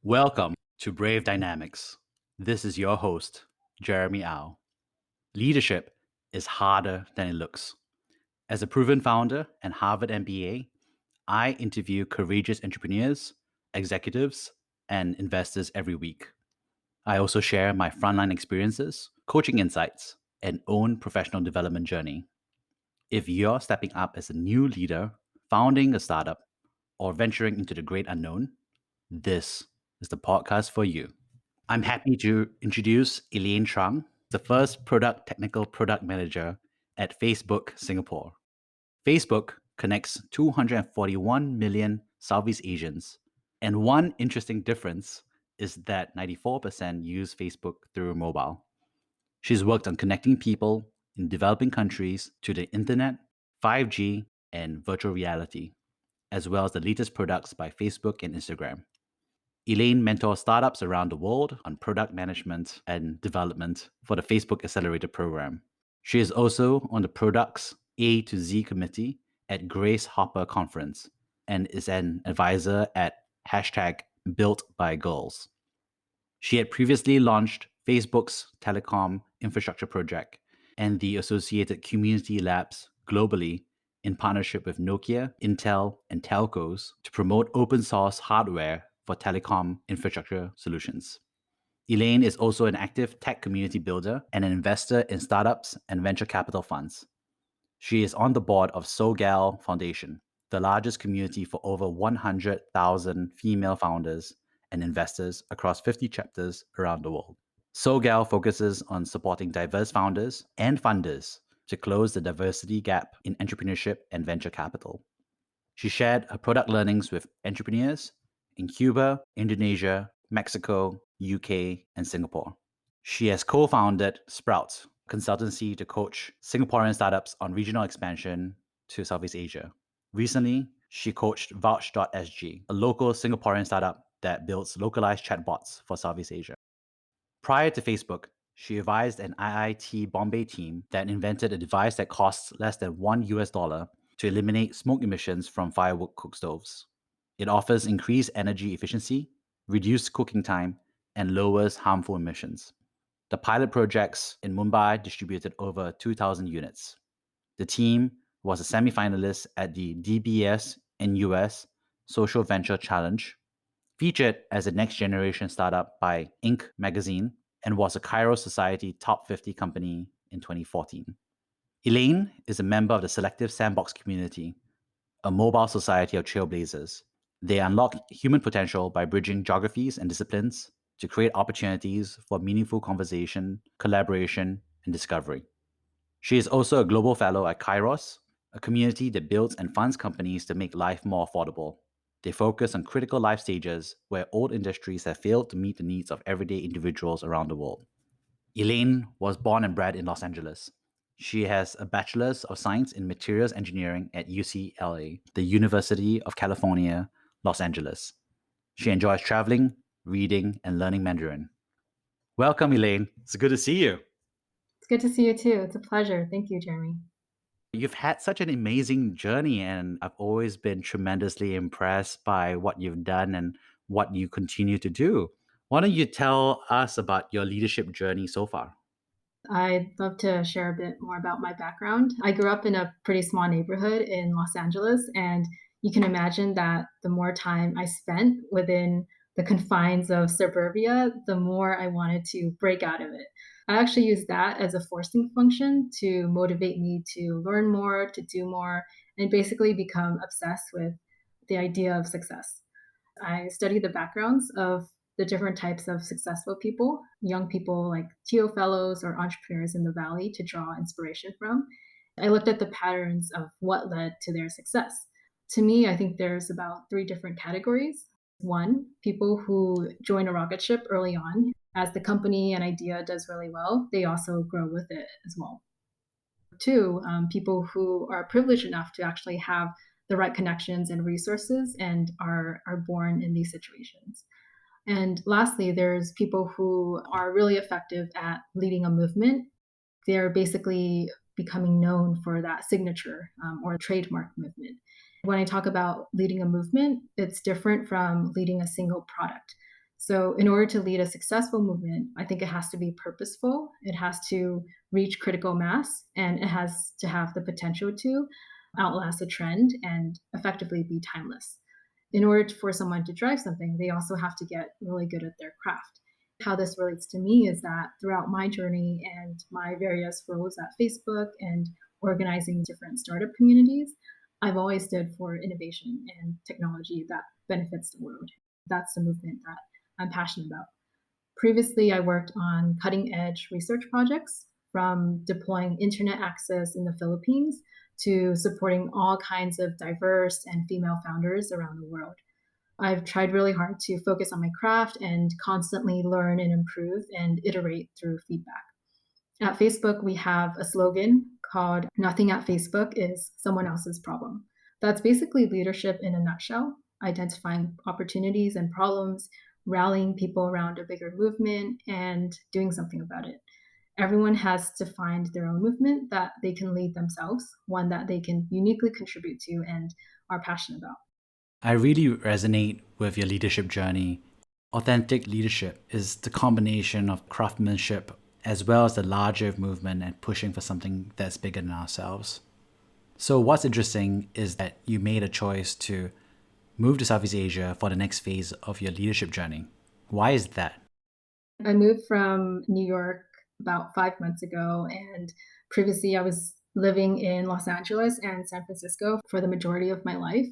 Welcome to Brave Dynamics. This is your host, Jeremy Au. Leadership is harder than it looks. As a proven founder and Harvard MBA, I interview courageous entrepreneurs, executives, and investors every week. I also share my frontline experiences, coaching insights, and own professional development journey. If you're stepping up as a new leader, founding a startup, or venturing into the great unknown, this is the podcast for you. I'm happy to introduce Elaine Truong, the first technical product manager at Facebook Singapore. Facebook connects 241 million Southeast Asians. And one interesting difference is that 94% use Facebook through mobile. She's worked on connecting people in developing countries to the internet, 5G, and virtual reality, as well as the latest products by Facebook and Instagram. Elaine mentors startups around the world on product management and development for the Facebook Accelerator program. She is also on the Products A to Z committee at Grace Hopper Conference and is an advisor at hashtag Built by Girls. She had previously launched Facebook's telecom infrastructure project and the associated community labs globally in partnership with Nokia, Intel, and telcos to promote open source hardware for telecom infrastructure solutions. Elaine is also an active tech community builder and an investor in startups and venture capital funds. She is on the board of SoGal Foundation, the largest community for over 100,000 female founders and investors across 50 chapters around the world. SoGal focuses on supporting diverse founders and funders to close the diversity gap in entrepreneurship and venture capital. She shared her product learnings with entrepreneurs in Cuba, Indonesia, Mexico, UK, and Singapore. She has co-founded Sprout, consultancy to coach Singaporean startups on regional expansion to Southeast Asia. Recently, she coached Vouch.sg, a local Singaporean startup that builds localized chatbots for Southeast Asia. Prior to Facebook, she advised an IIT Bombay team that invented a device that costs less than $1 to eliminate smoke emissions from firewood cook stoves. It offers increased energy efficiency, reduced cooking time, and lowers harmful emissions. The pilot projects in Mumbai distributed over 2,000 units. The team was a semi-finalist at the DBS NUS Social Venture Challenge, featured as a next generation startup by Inc. magazine, and was a Kairos Society Top 50 company in 2014. Elaine is a member of the selective Sandbox community, a mobile society of trailblazers. They unlock human potential by bridging geographies and disciplines to create opportunities for meaningful conversation, collaboration, and discovery. She is also a global fellow at Kairos, a community that builds and funds companies to make life more affordable. They focus on critical life stages where old industries have failed to meet the needs of everyday individuals around the world. Elaine was born and bred in Los Angeles. She has a Bachelor's of Science in Materials Engineering at UCLA, the University of California, Los Angeles. She enjoys traveling, reading, and learning Mandarin. Welcome, Elaine. It's good to see you. It's good to see you too. It's a pleasure. Thank you, Jeremy. You've had such an amazing journey, and I've always been tremendously impressed by what you've done and what you continue to do. Why don't you tell us about your leadership journey so far? I'd love to share a bit more about my background. I grew up in a pretty small neighborhood in Los Angeles, and you can imagine that the more time I spent within the confines of suburbia, the more I wanted to break out of it. I actually use that as a forcing function to motivate me to learn more, to do more, and basically become obsessed with the idea of success. I study the backgrounds of the different types of successful people, young people like TO fellows or entrepreneurs in the Valley to draw inspiration from. I looked at the patterns of what led to their success. To me, I think there's about three different categories. One, people who join a rocket ship early on. As the company and idea does really well, they also grow with it as well. Two, people who are privileged enough to actually have the right connections and resources and are born in these situations. And lastly, there's people who are really effective at leading a movement. They're basically becoming known for that signature or trademark movement. When I talk about leading a movement, it's different from leading a single product. So, in order to lead a successful movement, I think it has to be purposeful, it has to reach critical mass, and it has to have the potential to outlast a trend and effectively be timeless. In order for someone to drive something, they also have to get really good at their craft. How this relates to me is that throughout my journey and my various roles at Facebook and organizing different startup communities, I've always stood for innovation and technology that benefits the world. That's the movement that I'm passionate about. Previously, I worked on cutting edge research projects from deploying internet access in the Philippines to supporting all kinds of diverse and female founders around the world. I've tried really hard to focus on my craft and constantly learn and improve and iterate through feedback. At Facebook, we have a slogan called Nothing at Facebook is someone else's problem. That's basically leadership in a nutshell, identifying opportunities and problems, rallying people around a bigger movement, and doing something about it. Everyone has to find their own movement that they can lead themselves, one that they can uniquely contribute to and are passionate about. I really resonate with your leadership journey. Authentic leadership is the combination of craftsmanship as well as the larger movement and pushing for something that's bigger than ourselves. So, what's interesting is that you made a choice to move to Southeast Asia for the next phase of your leadership journey. Why is that? I moved from New York about 5 months ago, and previously I was living in Los Angeles and San Francisco for the majority of my life.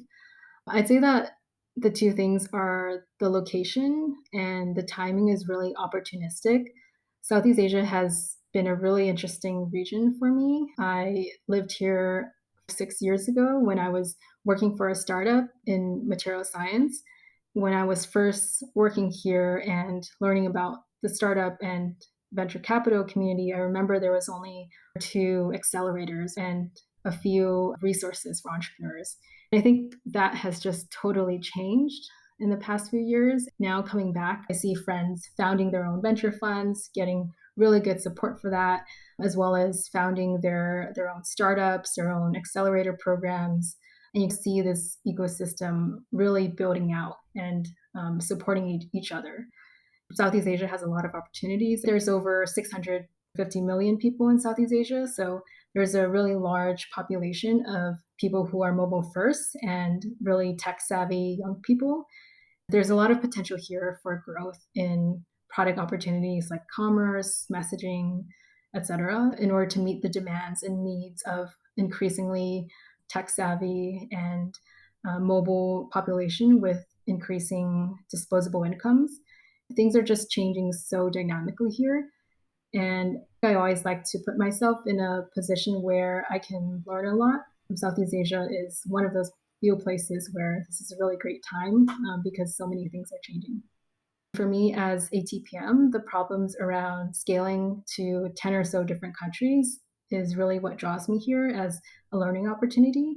I'd say that the two things are the location and the timing is really opportunistic. Southeast Asia has been a really interesting region for me. I lived here 6 years ago when I was working for a startup in material science. When I was first working here and learning about the startup and venture capital community, I remember there was only two accelerators and a few resources for entrepreneurs. I think that has just totally changed in the past few years. Now coming back, I see friends founding their own venture funds, getting really good support for that, as well as founding their own startups, their own accelerator programs. And you see this ecosystem really building out and supporting each other. Southeast Asia has a lot of opportunities. There's over 650 million people in Southeast Asia. So there's a really large population of people who are mobile first and really tech savvy young people. There's a lot of potential here for growth in product opportunities like commerce, messaging, etc., in order to meet the demands and needs of increasingly tech savvy and mobile population with increasing disposable incomes. Things are just changing so dynamically here. And I always like to put myself in a position where I can learn a lot. Southeast Asia is one of those few places where this is a really great time because so many things are changing. For me as a TPM, the problems around scaling to 10 or so different countries is really what draws me here as a learning opportunity.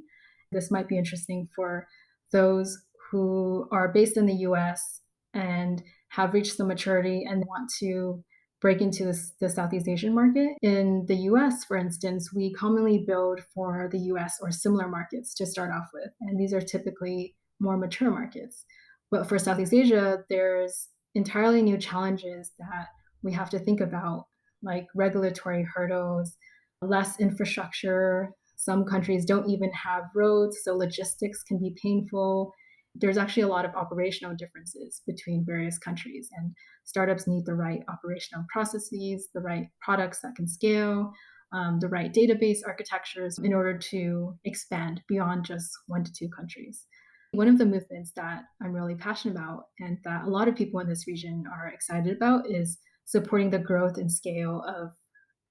This might be interesting for those who are based in the US and have reached the maturity and want to break into the Southeast Asian market. In the US, for instance, we commonly build for the US or similar markets to start off with, and these are typically more mature markets. But for Southeast Asia, there's entirely new challenges that we have to think about, like regulatory hurdles, less infrastructure. Some countries don't even have roads, so logistics can be painful. There's actually a lot of operational differences between various countries, and startups need the right operational processes, the right products that can scale, the right database architectures in order to expand beyond just 1 to 2 countries. One of the movements that I'm really passionate about and that a lot of people in this region are excited about is supporting the growth and scale of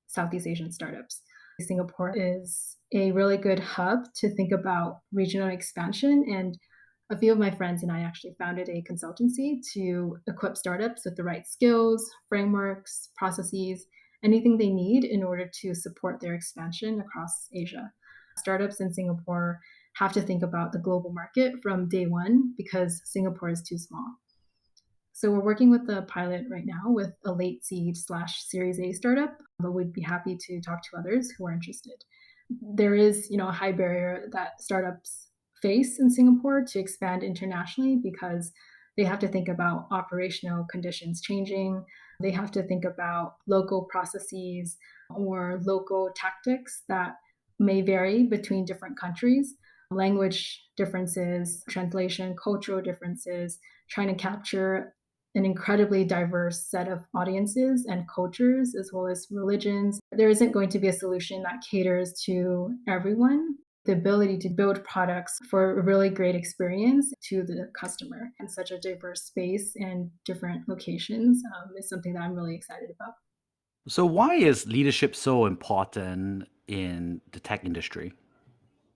Southeast Asian startups. Singapore is a really good hub to think about regional expansion, and a few of my friends and I actually founded a consultancy to equip startups with the right skills, frameworks, processes, anything they need in order to support their expansion across Asia. Startups in Singapore have to think about the global market from day one because Singapore is too small. So we're working with the pilot right now with a late seed / Series A startup, but we'd be happy to talk to others who are interested. There is, a high barrier that startups face in Singapore to expand internationally because they have to think about operational conditions changing. They have to think about local processes or local tactics that may vary between different countries, language differences, translation, cultural differences, trying to capture an incredibly diverse set of audiences and cultures, as well as religions. There isn't going to be a solution that caters to everyone. The ability to build products for a really great experience to the customer in such a diverse space and different locations is something that I'm really excited about. So, why is leadership so important in the tech industry?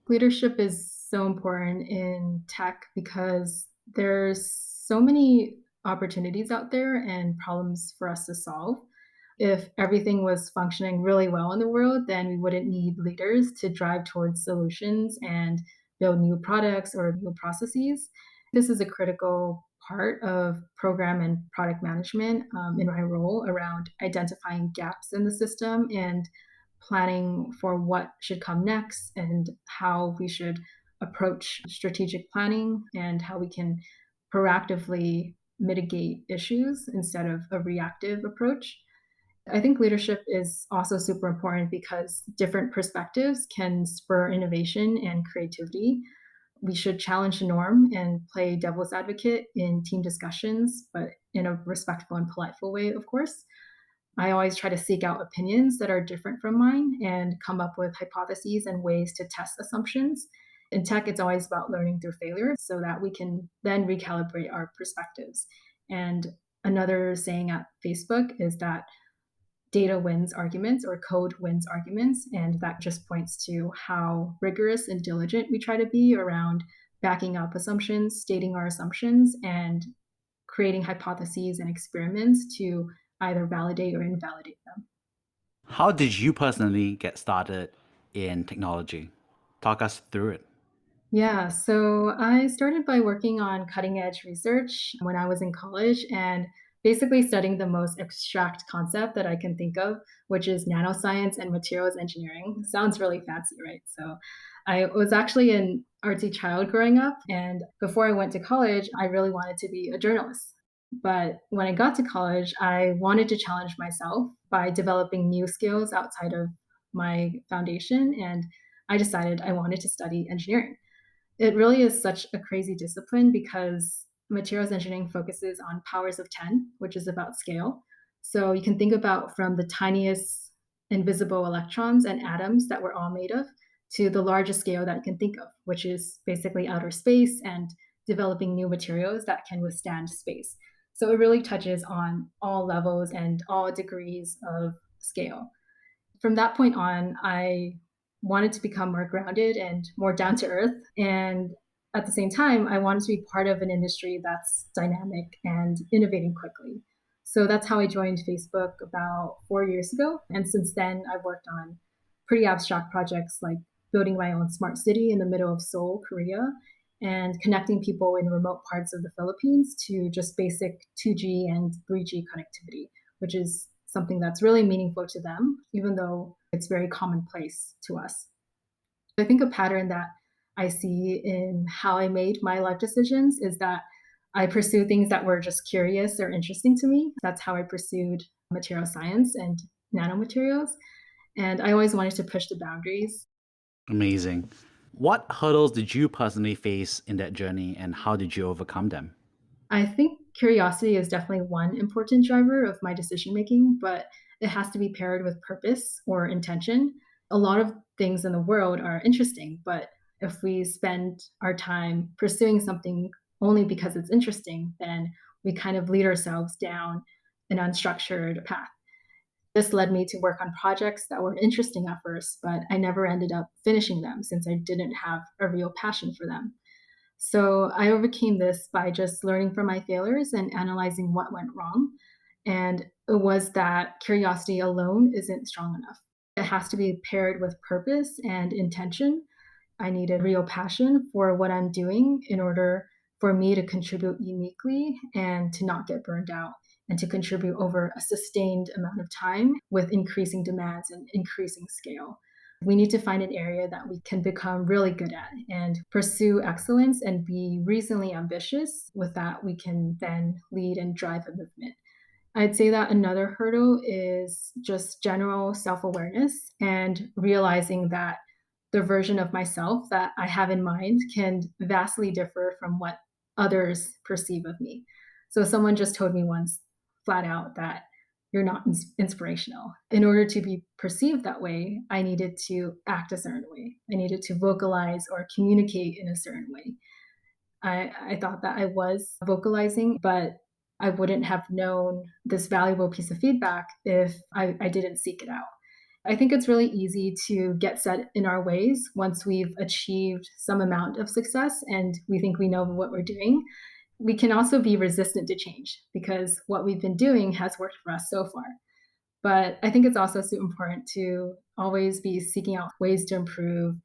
Leadership is so important in tech because there's so many opportunities out there and problems for us to solve. If everything was functioning really well in the world, then we wouldn't need leaders to drive towards solutions and build new products or new processes. This is a critical part of program and product management in my role around identifying gaps in the system and planning for what should come next and how we should approach strategic planning and how we can proactively mitigate issues instead of a reactive approach. I think leadership is also super important because different perspectives can spur innovation and creativity. We should challenge the norm and play devil's advocate in team discussions, but in a respectful and politeful way, of course. I always try to seek out opinions that are different from mine and come up with hypotheses and ways to test assumptions. In tech, it's always about learning through failure so that we can then recalibrate our perspectives. And another saying at Facebook is that data wins arguments or code wins arguments. And that just points to how rigorous and diligent we try to be around backing up assumptions, stating our assumptions, and creating hypotheses and experiments to either validate or invalidate them. How did you personally get started in technology? Talk us through it. Yeah, so I started by working on cutting edge research when I was in college and basically studying the most abstract concept that I can think of, which is nanoscience and materials engineering. Sounds really fancy, right? So I was actually an artsy child growing up. And before I went to college, I really wanted to be a journalist. But when I got to college, I wanted to challenge myself by developing new skills outside of my foundation. And I decided I wanted to study engineering. It really is such a crazy discipline because materials engineering focuses on powers of 10, which is about scale. So you can think about from the tiniest invisible electrons and atoms that we're all made of to the largest scale that you can think of, which is basically outer space and developing new materials that can withstand space. So it really touches on all levels and all degrees of scale. From that point on, I wanted to become more grounded and more down to earth. And at the same time, I wanted to be part of an industry that's dynamic and innovating quickly. So that's how I joined Facebook about 4 years ago. And since then, I've worked on pretty abstract projects like building my own smart city in the middle of Seoul, Korea, and connecting people in remote parts of the Philippines to just basic 2G and 3G connectivity, which is something that's really meaningful to them, even though it's very commonplace to us. I think a pattern that I see in how I made my life decisions is that I pursue things that were just curious or interesting to me. That's how I pursued material science and nanomaterials. And I always wanted to push the boundaries. Amazing. What hurdles did you personally face in that journey and how did you overcome them? I think curiosity is definitely one important driver of my decision making, but it has to be paired with purpose or intention. A lot of things in the world are interesting, but if we spend our time pursuing something only because it's interesting, then we kind of lead ourselves down an unstructured path. This led me to work on projects that were interesting at first, but I never ended up finishing them since I didn't have a real passion for them. So I overcame this by just learning from my failures and analyzing what went wrong. And it was that curiosity alone isn't strong enough. It has to be paired with purpose and intention. I need a real passion for what I'm doing in order for me to contribute uniquely and to not get burned out and to contribute over a sustained amount of time with increasing demands and increasing scale. We need to find an area that we can become really good at and pursue excellence and be reasonably ambitious. With that, we can then lead and drive a movement. I'd say that another hurdle is just general self awareness and realizing that the version of myself that I have in mind can vastly differ from what others perceive of me. So, someone just told me once flat out that you're not inspirational. In order to be perceived that way, I needed to act a certain way. I needed to vocalize or communicate in a certain way. I thought that I was vocalizing, but I wouldn't have known this valuable piece of feedback if I didn't seek it out. I think it's really easy to get set in our ways once we've achieved some amount of success and we think we know what we're doing. We can also be resistant to change because what we've been doing has worked for us so far. But I think it's also so important to always be seeking out ways to improve,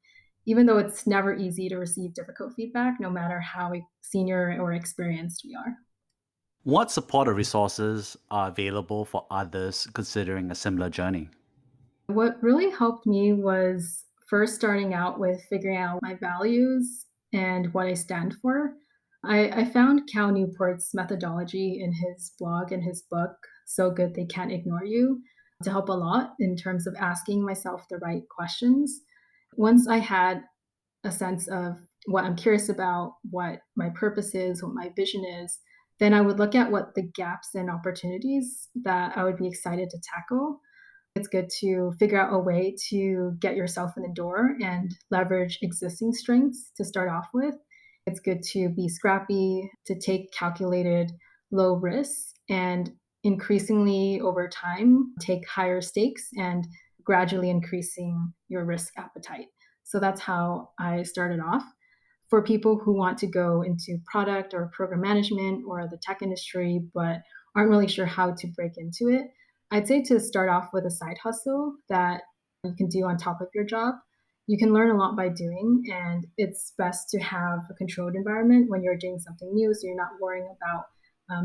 even though it's never easy to receive difficult feedback, no matter how senior or experienced we are. What support or resources are available for others considering a similar journey? What really helped me was first starting out with figuring out my values and what I stand for. I found Cal Newport's methodology in his blog and his book, So Good They Can't Ignore You, to help a lot in terms of asking myself the right questions. Once I had a sense of what I'm curious about, what my purpose is, what my vision is, then I would look at what the gaps and opportunities that I would be excited to tackle. It's good to figure out a way to get yourself in the door and leverage existing strengths to start off with. It's good to be scrappy, to take calculated low risks, and increasingly over time, take higher stakes and gradually increasing your risk appetite. So that's how I started off. For people who want to go into product or program management or the tech industry, but aren't really sure how to break into it, I'd say to start off with a side hustle that you can do on top of your job. You can learn a lot by doing, and it's best to have a controlled environment when you're doing something new so you're not worrying about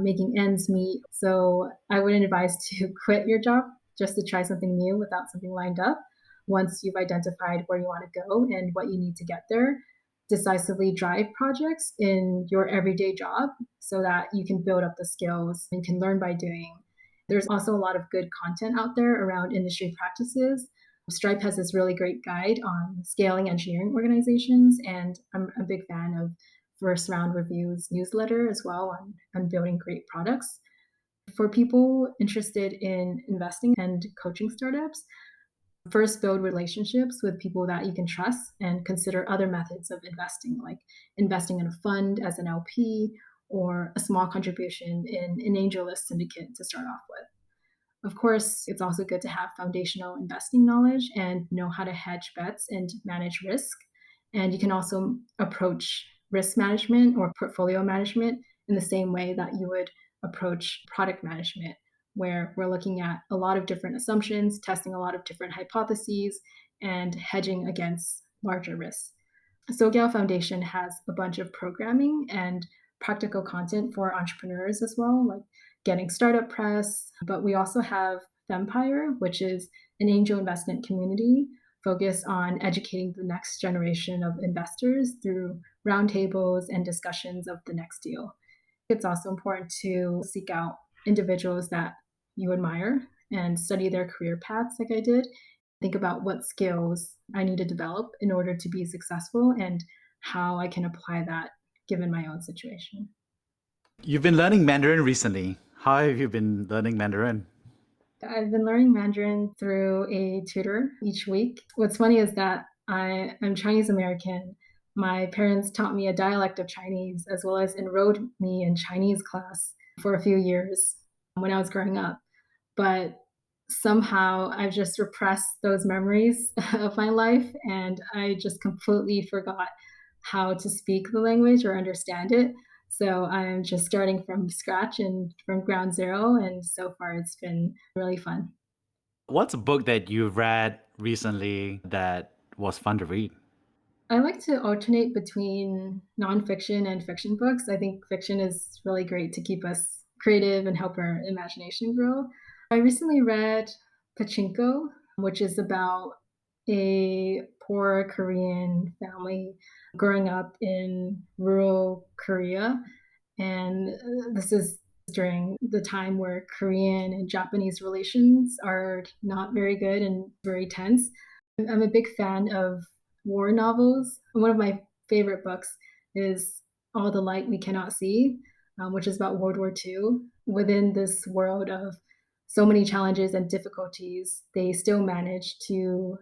making ends meet. So I wouldn't advise to quit your job just to try something new without something lined up. Once you've identified where you want to go and what you need to get there, decisively drive projects in your everyday job so that you can build up the skills and can learn by doing. There's also a lot of good content out there around industry practices. Stripe has this really great guide on scaling engineering organizations, and I'm a big fan of First Round Reviews newsletter as well on building great products. For people interested in investing and coaching startups, first build relationships with people that you can trust and consider other methods of investing, like investing in a fund as an LP or a small contribution in an AngelList syndicate to start off with. Of course, it's also good to have foundational investing knowledge and know how to hedge bets and manage risk. And you can also approach risk management or portfolio management in the same way that you would approach product management, where we're looking at a lot of different assumptions, testing a lot of different hypotheses, and hedging against larger risks. SoGal Foundation has a bunch of programming and practical content for entrepreneurs as well, like getting startup press. But we also have Fempire, which is an angel investment community focused on educating the next generation of investors through roundtables and discussions of the next deal. It's also important to seek out individuals that you admire and study their career paths like I did. Think about what skills I need to develop in order to be successful and how I can apply that given my own situation. You've been learning Mandarin recently. How have you been learning Mandarin? I've been learning Mandarin through a tutor each week. What's funny is that I'm Chinese American. My parents taught me a dialect of Chinese as well as enrolled me in Chinese class for a few years when I was growing up. But somehow I've just repressed those memories of my life and I just completely forgot how to speak the language or understand it. So I'm just starting from scratch and from ground zero. And so far it's been really fun. What's a book that you've read recently that was fun to read? I like to alternate between nonfiction and fiction books. I think fiction is really great to keep us creative and help our imagination grow. I recently read Pachinko, which is about a poor Korean family growing up in rural Korea. And this is during the time where Korean and Japanese relations are not very good and very tense. I'm a big fan of war novels. One of my favorite books is All the Light We Cannot See, which is about World War II. Within this world of so many challenges and difficulties, they still manage to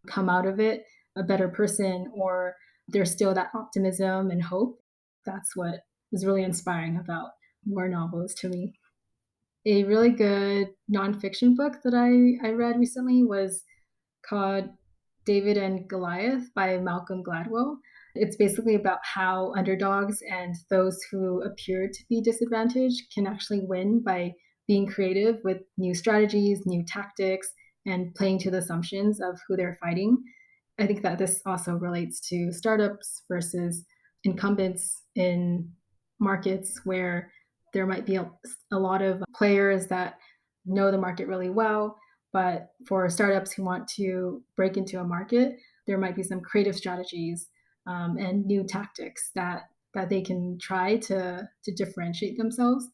come out of it a better person, or there's still that optimism and hope. That's what is really inspiring about war novels to me. A really good nonfiction book that I read recently was called David and Goliath by Malcolm Gladwell. It's basically about how underdogs and those who appear to be disadvantaged can actually win by being creative with new strategies, new tactics, and playing to the assumptions of who they're fighting. I think that this also relates to startups versus incumbents in markets where there might be a lot of players that know the market really well. But for startups who want to break into a market, there might be some creative strategies and new tactics that they can try to differentiate themselves.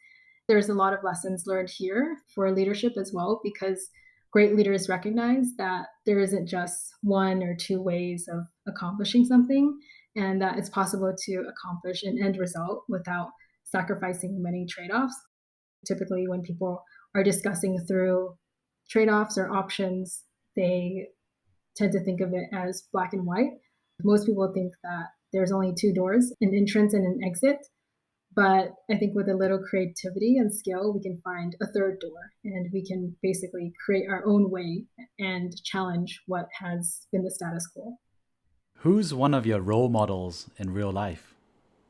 There's a lot of lessons learned here for leadership as well, because great leaders recognize that there isn't just one or two ways of accomplishing something, and that it's possible to accomplish an end result without sacrificing many trade offs. Typically, when people are discussing through trade offs or options, they tend to think of it as black and white. Most people think that there's only two doors, an entrance and an exit. But I think with a little creativity and skill, we can find a third door, and we can basically create our own way and challenge what has been the status quo. Who's one of your role models in real life?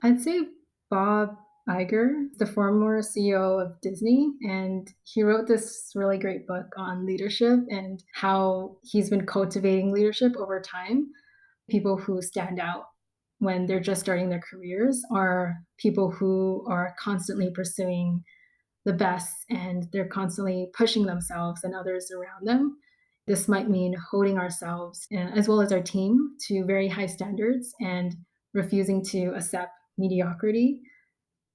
I'd say Bob Iger, the former CEO of Disney, and he wrote this really great book on leadership and how he's been cultivating leadership over time. People who stand out when they're just starting their careers are people who are constantly pursuing the best, and they're constantly pushing themselves and others around them. This might mean holding ourselves as well as our team to very high standards and refusing to accept mediocrity.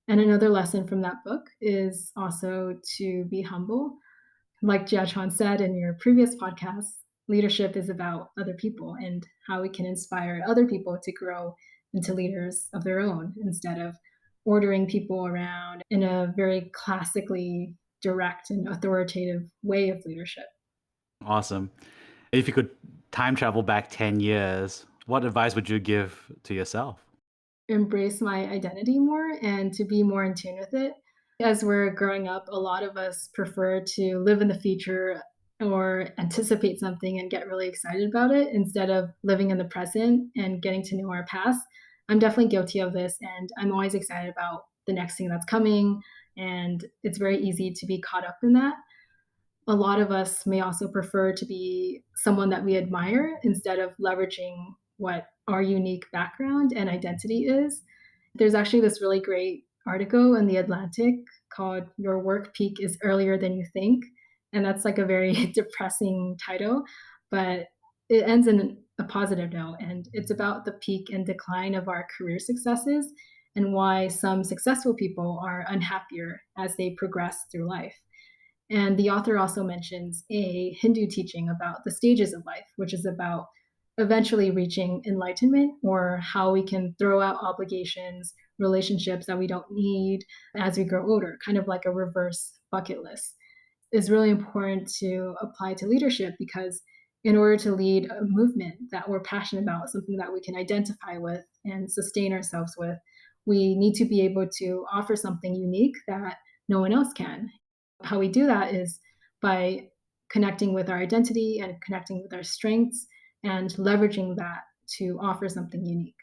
And another lesson from that book is also to be humble. Like Jiachon said in your previous podcast, leadership is about other people and how we can inspire other people to grow into leaders of their own instead of ordering people around in a very classically direct and authoritative way of leadership. Awesome. If you could time travel back 10 years, what advice would you give to yourself? Embrace my identity more and to be more in tune with it. As we're growing up, a lot of us prefer to live in the future or anticipate something and get really excited about it instead of living in the present and getting to know our past. I'm definitely guilty of this, and I'm always excited about the next thing that's coming. And it's very easy to be caught up in that. A lot of us may also prefer to be someone that we admire instead of leveraging what our unique background and identity is. There's actually this really great article in The Atlantic called Your Work Peak is Earlier Than You Think. And that's like a very depressing title, but it ends in a positive note. And it's about the peak and decline of our career successes and why some successful people are unhappier as they progress through life. And the author also mentions a Hindu teaching about the stages of life, which is about eventually reaching enlightenment, or how we can throw out obligations, relationships that we don't need as we grow older, kind of like a reverse bucket list. Is really important to apply to leadership, because in order to lead a movement that we're passionate about, something that we can identify with and sustain ourselves with, we need to be able to offer something unique that no one else can. How we do that is by connecting with our identity and connecting with our strengths and leveraging that to offer something unique.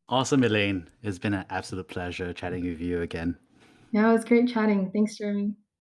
Awesome, Elaine. It's been an absolute pleasure chatting with you again. Yeah, it was great chatting. Thanks, Jeremy.